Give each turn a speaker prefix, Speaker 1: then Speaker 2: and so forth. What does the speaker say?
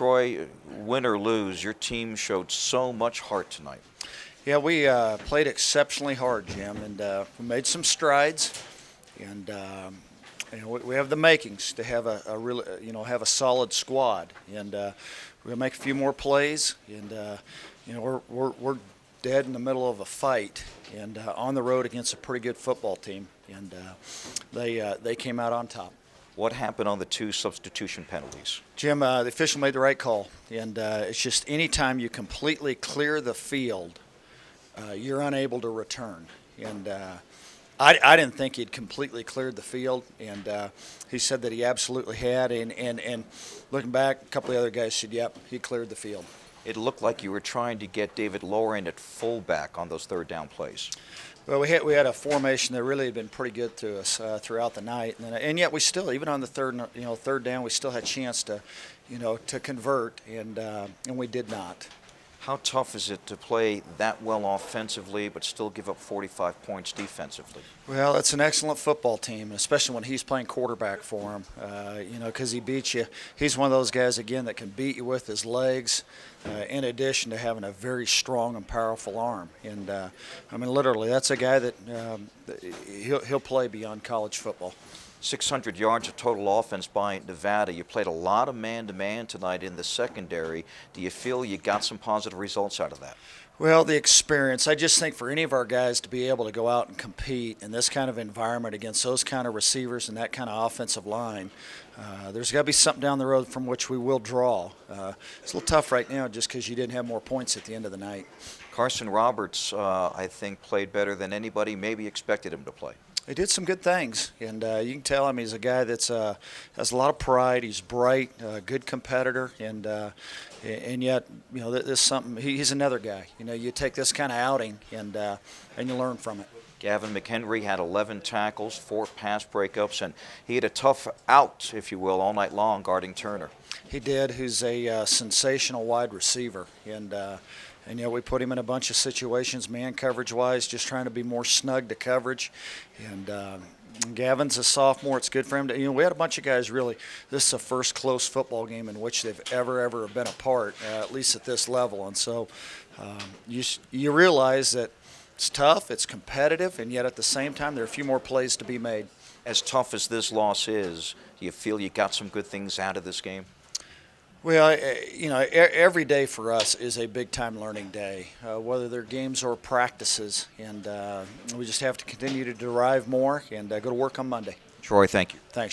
Speaker 1: Troy, win or lose, your team showed so much heart tonight.
Speaker 2: Yeah, we played exceptionally hard, Jim, and we made some strides. And we have the makings to have a really, have a solid squad. And we're gonna make a few more plays. And we're dead in the middle of a fight and on the road against a pretty good football team. And they came out on top.
Speaker 1: What happened on the 2 substitution penalties?
Speaker 2: Jim, the official made the right call, and it's just any time you completely clear the field, you're unable to return. And I didn't think he'd completely cleared the field, and he said that he absolutely had. And looking back, a couple of the other guys said, yep, he cleared the field.
Speaker 1: It looked like you were trying to get David Loring at fullback on those third down plays.
Speaker 2: Well, we had a formation that really had been pretty good to us throughout the night, and yet we still, even on the third down, we still had a chance to convert, and we did not.
Speaker 1: How tough is it to play that well offensively but still give up 45 points defensively?
Speaker 2: Well, it's an excellent football team, especially when he's playing quarterback for him, because he beats you. He's one of those guys, again, that can beat you with his legs, in addition to having a very strong and powerful arm. And, literally, that's a guy that he'll play beyond college football.
Speaker 1: 600 yards of total offense by Nevada. You played a lot of man-to-man tonight in the secondary. Do you feel you got some positive results out of that?
Speaker 2: Well, the experience. I just think for any of our guys to be able to go out and compete in this kind of environment against those kind of receivers and that kind of offensive line, there's got to be something down the road from which we will draw. It's a little tough right now just because you didn't have more points at the end of the night.
Speaker 1: Carson Roberts, I think, played better than anybody maybe expected him to play.
Speaker 2: He did some good things, and you can tell him he's a guy that's has a lot of pride. He's bright, good competitor, and yet there's something. He's another guy. You take this kind of outing, and you learn from it.
Speaker 1: Gavin McHenry had 11 tackles, 4 pass breakups, and he had a tough out, if you will, all night long guarding Turner.
Speaker 2: He did. Who's a sensational wide receiver, and we put him in a bunch of situations, man coverage-wise, just trying to be more snug to coverage. And Gavin's a sophomore. It's good for him to. We had a bunch of guys really. This is the first close football game in which they've ever been a part, at least at this level. And so you realize that it's tough, it's competitive, and yet at the same time there are a few more plays to be made.
Speaker 1: As tough as this loss is, do you feel you got some good things out of this game?
Speaker 2: Well, every day for us is a big-time learning day, whether they're games or practices, and we just have to continue to derive more and go to work on Monday.
Speaker 1: Troy, thank you.
Speaker 2: Thanks.